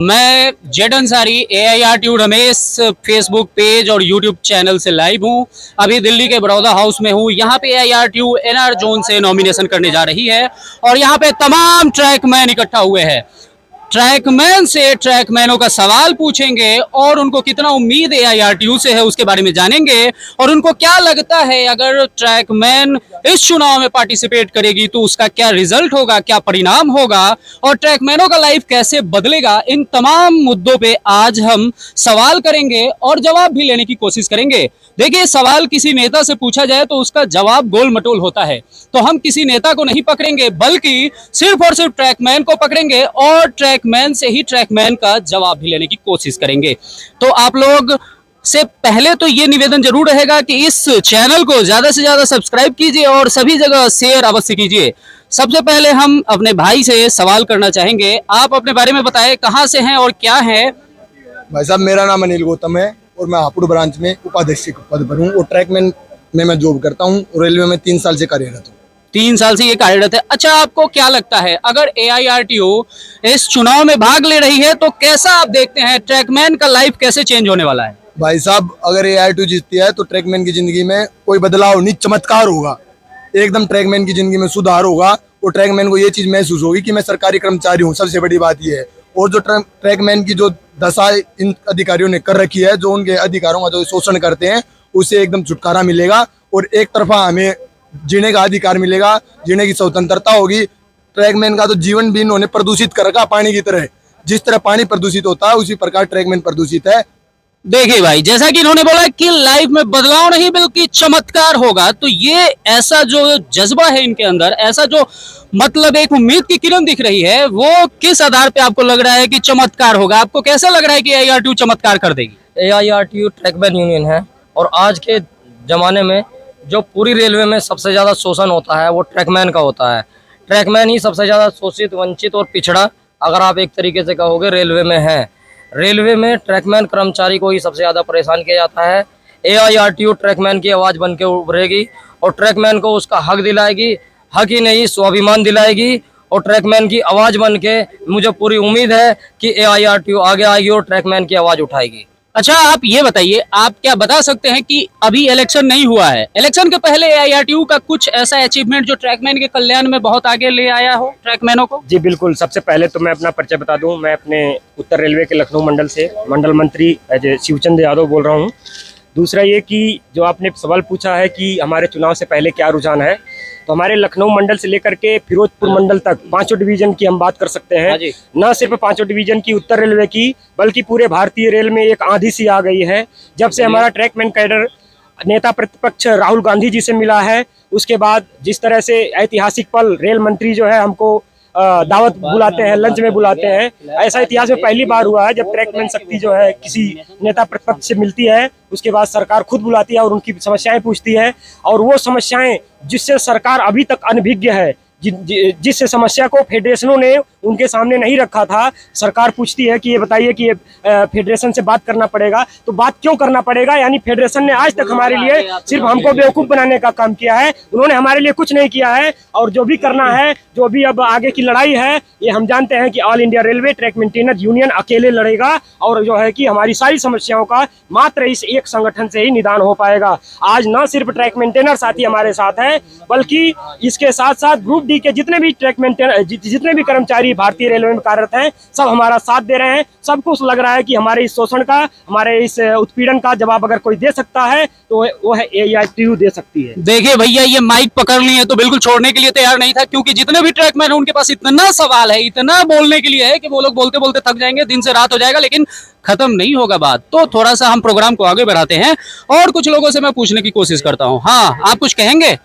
मैं Z Ansari AIRTU Ramesh Facebook page और YouTube channel से लाइव हूं। अभी दिल्ली के बड़ौदा हाउस में हूं। यहां पे AIRTU NR जोन से नॉमिनेशन करने जा रही है और यहां पे तमाम ट्रैकमैन इकट्ठा हुए हैं। ट्रैकमैन से ट्रैकमैनों का सवाल पूछेंगे और उनको कितना उम्मीद AIRTU से है उसके बारे में जानेंगे और उनको क्या लगता है अगर ट्रैकमैन इस चुनाव में पार्टिसिपेट करेगी तो उसका क्या रिजल्ट होगा, क्या परिणाम होगा और ट्रैकमैनों का लाइफ कैसे बदलेगा। इन तमाम मुद्दों पे आज हम सवाल करेंगे और जवाब भी लेने की कोशिश करेंगे। देखिए, सवाल किसी नेता से पूछा जाए तो उसका जवाब गोल मटोल होता है, तो हम किसी नेता को नहीं पकड़ेंगे बल्कि सिर्फ और सिर्फ ट्रैकमैन को पकड़ेंगे और ट्रैकमैन से ही ट्रैकमैन का जवाब भी लेने की कोशिश करेंगे। तो आप लोग से पहले तो ये निवेदन जरूर रहेगा कि इस चैनल को ज्यादा से ज्यादा सब्सक्राइब कीजिए और सभी जगह शेयर अवश्य कीजिए। सबसे पहले हम अपने भाई से सवाल करना चाहेंगे। आप अपने बारे में बताएं, कहां से हैं और क्या है? भाई साहब, मेरा नाम अनिल गौतम है और मैं हापुड़ ब्रांच में उपाध्यक्ष के पद पर हूँ और ट्रैकमैन में मैं जॉब करता हूँ और रेलवे में 3 साल से कार्यरत हूँ। 3 साल से ये कार्यरत है। अच्छा, आपको क्या लगता है अगर AIRTU इस चुनाव में भाग ले रही है तो कैसा आप देखते हैं, ट्रैकमैन का लाइफ कैसे चेंज होने वाला है? भाई साहब, अगर AIRTU जीतती है तो ट्रैकमैन की जिंदगी में कोई बदलाव नहीं, चमत्कार होगा। एकदम ट्रैकमैन की जिंदगी में सुधार होगा और ट्रैकमैन को ये चीज महसूस होगी कि मैं सरकारी कर्मचारी हूँ। सबसे बड़ी बात यह है। और जो ट्रैकमैन की जो दशा इन अधिकारियों ने कर रखी है, जो उनके अधिकारों का जो शोषण करते हैं, उससे एकदम छुटकारा मिलेगा और एक तरफा हमें जीने का अधिकार मिलेगा, जीने की स्वतंत्रता होगी। ट्रैकमैन का तो जीवन भी इन्होंने प्रदूषित कर रखा पानी की तरह। जिस तरह पानी प्रदूषित होता है उसी प्रकार ट्रैकमैन प्रदूषित है। देखिए भाई, जैसा कि इन्होंने बोला कि लाइफ में बदलाव नहीं बल्कि चमत्कार होगा, तो ये ऐसा जो जज्बा है इनके अंदर, ऐसा जो मतलब एक उम्मीद की किरण दिख रही है, वो किस आधार पे आपको लग रहा है कि चमत्कार होगा? आपको कैसा लग रहा है कि AIRTU चमत्कार कर देगी? AIRTU ट्रैकमैन यूनियन है और आज के ज़माने में जो पूरी रेलवे में सबसे ज़्यादा शोषण होता है वो ट्रैकमैन का होता है। ट्रैकमैन ही सबसे ज़्यादा शोषित, वंचित और पिछड़ा अगर आप एक तरीके से कहोगे रेलवे में है। रेलवे में ट्रैकमैन कर्मचारी को ही सबसे ज़्यादा परेशान किया जाता है। AIRTU ट्रैकमैन की आवाज़ बन के उभरेगी और ट्रैकमैन को उसका हक दिलाएगी, हक ही नहीं स्वाभिमान दिलाएगी और ट्रैकमैन की आवाज़ बन के मुझे पूरी उम्मीद है कि AIRTU आगे आएगी और ट्रैकमैन की आवाज़ उठाएगी। अच्छा, आप ये बताइए, आप क्या बता सकते हैं कि अभी इलेक्शन नहीं हुआ है, इलेक्शन के पहले AIRTU का कुछ ऐसा अचीवमेंट जो ट्रैकमैन के कल्याण में बहुत आगे ले आया हो ट्रैकमैनों को? जी बिल्कुल। सबसे पहले तो मैं अपना परिचय बता दूं। मैं अपने उत्तर रेलवे के लखनऊ मंडल से मंडल मंत्री शिवचंद्र यादव बोल रहा हूं। दूसरा ये कि जो आपने सवाल पूछा है कि हमारे चुनाव से पहले क्या रुझान है, तो हमारे लखनऊ मंडल से लेकर के फिरोजपुर मंडल तक 5 डिवीजन की हम बात कर सकते हैं। न सिर्फ 5 डिवीजन की उत्तर रेलवे की बल्कि पूरे भारतीय रेल में एक आंधी सी आ गई है। जब से हमारा ट्रैकमैन कैडर नेता प्रतिपक्ष राहुल गांधी जी से मिला है, उसके बाद जिस तरह से ऐतिहासिक पल रेल मंत्री जो है हमको दावत बुलाते हैं, लंच में बुलाते हैं, ऐसा इतिहास में पहली बार हुआ है जब ट्रैकमैन शक्ति जो है किसी नेता प्रतिपक्ष से मिलती है, उसके बाद सरकार खुद बुलाती है और उनकी समस्याएं पूछती है। और वो समस्याएं जिससे सरकार अभी तक अनभिज्ञ है, जिस समस्या को फेडरेशनों ने उनके सामने नहीं रखा था, सरकार पूछती है कि ये बताइए कि ये फेडरेशन से बात करना पड़ेगा, तो बात क्यों करना पड़ेगा? यानी फेडरेशन ने आज तक हमारे लिए सिर्फ हमको बेवकूफ़ बनाने का काम किया है, उन्होंने हमारे लिए कुछ नहीं किया है। और जो भी करना है, जो भी अब आगे की लड़ाई है, ये हम जानते हैं कि all India railway track maintainer union अकेले लड़ेगा और जो है कि हमारी सारी समस्याओं का मात्र इस एक संगठन से ही निदान हो पाएगा। आज न सिर्फ ट्रैक मेंटेनर साथी हमारे साथ है बल्कि इसके साथ साथ ग्रुप डी के जितने भी ट्रैक मेंटेनर, जितने भी कर्मचारी भारतीय रेलवे में कार्यरत हैं, सब हमारा साथ दे रहे हैं। सबको लग रहा है कि हमारे इस शोषण का, हमारे इस उत्पीड़न का जवाब अगर कोई दे सकता है तो वो है AIRTU दे सकती है। देखिए भैया, ये माइक पकड़ लिए तो बिल्कुल छोड़ने के लिए तैयार नहीं था, क्योंकि जितने भी ट्रैकमैन हैं उनके पास इतना सवाल है, इतना बोलने के लिए है कि वो लोग बोलते बोलते थक जाएंगे, दिन से रात हो जाएगा, लेकिन खत्म नहीं होगा बात। तो थोड़ा सा हम प्रोग्राम को आगे बढ़ाते हैं और कुछ लोगों से मैं पूछने की कोशिश करता हूँ। हाँ, आप कुछ कहेंगे?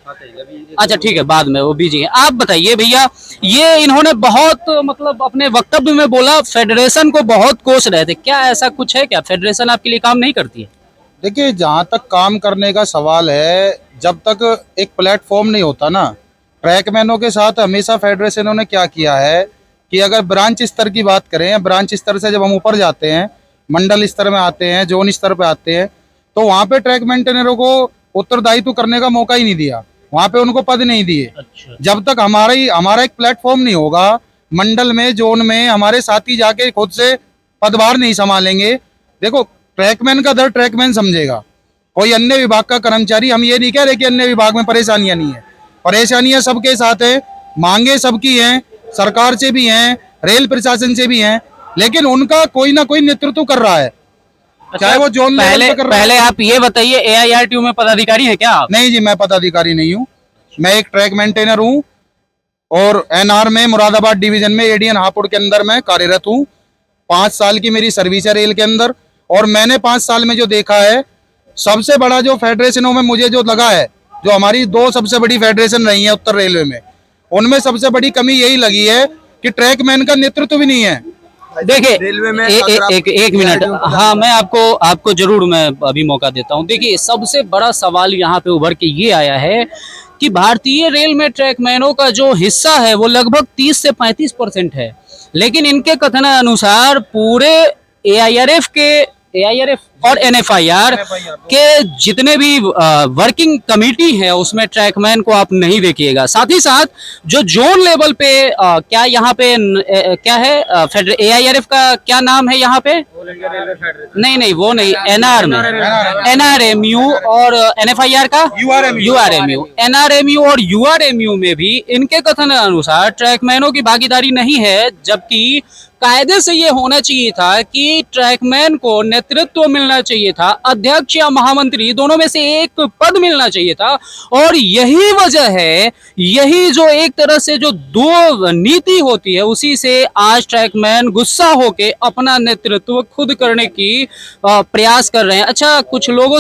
अच्छा ठीक है, बाद में, वो बिजी हैं। आप बताइए भैया, ये इन्होंने बहुत मतलब अपने वक्तव्य में बोला फेडरेशन को बहुत कोस रहे थे, क्या ऐसा कुछ है? क्या फेडरेशन आपके लिए काम नहीं करती है? देखिए, जहाँ तक काम करने का सवाल है, जब तक एक प्लेटफॉर्म नहीं होता ना, ट्रैकमैनों के साथ हमेशा फेडरेशनों ने क्या किया है कि अगर ब्रांच स्तर की बात करें, ब्रांच स्तर से जब हम ऊपर जाते हैं, मंडल स्तर में आते हैं, जोन स्तर पे आते हैं, तो वहाँ पे ट्रैक मेंटेनरों को उत्तरदायित्व करने का मौका ही नहीं दिया, वहाँ पे उनको पद नहीं दिए। अच्छा। जब तक हमारा एक प्लेटफॉर्म नहीं होगा मंडल में, जोन में, हमारे साथी जाके खुद से पदभार नहीं संभालेंगे। देखो, ट्रैकमैन का दर्द ट्रैकमैन समझेगा, कोई अन्य विभाग का कर्मचारी, हम ये नहीं कह रहे कि अन्य विभाग में परेशानियां नहीं है, परेशानियां सबके साथ है, मांगे सबकी हैं, सरकार से भी हैं, रेल प्रशासन से भी हैं, लेकिन उनका कोई ना कोई नेतृत्व कर रहा है, चाहे वो जोन लेवल पहले पे कर रहा पहले है। आप ये बताइए, AIRTU में पदाधिकारी है क्या आप? नहीं जी, मैं पदाधिकारी नहीं हूँ, मैं एक ट्रैक मेंटेनर हूँ और NR में मुरादाबाद डिवीजन में ADN हापुड़ के अंदर मैं कार्यरत हूँ। 5 साल की मेरी सर्विस है रेल के अंदर, और मैंने 5 साल में जो देखा है, सबसे बड़ा जो फेडरेशनों में मुझे जो लगा है, जो हमारी 2 सबसे बड़ी फेडरेशन रही है उत्तर रेलवे में, उनमें सबसे बड़ी कमी यही लगी है कि ट्रैकमैन का नेतृत्व भी नहीं है। देखिए, रेलवे में एक मिनट, हाँ मैं आपको जरूर मैं अभी मौका देता हूँ। देखिए, सबसे बड़ा सवाल यहाँ पे उभर के ये आया है कि भारतीय रेल में ट्रैकमैनों का जो हिस्सा है वो लगभग 30 से 35% है, लेकिन इनके कथन अनुसार पूरे AIRF और NFIR के जितने भी वर्किंग कमेटी है उसमें ट्रैकमैन को आप नहीं देखिएगा। साथ ही साथ जो जोन लेवल पे क्या यहाँ पे क्या है, AIRF का क्या नाम है यहाँ पे? नहीं, वो नहीं, NR में NRMU और NFIR का URMU, NRMU और URMU में भी इनके कथन अनुसार ट्रैकमैनों की भागीदारी नहीं है, जबकि कायदे से ये होना चाहिए था कि ट्रैकमैन को नेतृत्व मिलना चाहिए था, अध्यक्ष या महामंत्री दोनों में से एक पद मिलना चाहिए था। और यही वजह है, यही जो एक तरह से जो दो नीति होती है, उसी से आज ट्रैकमैन गुस्सा होके अपना नेतृत्व खुद करने की प्रयास कर रहे हैं। अच्छा, कुछ लोगों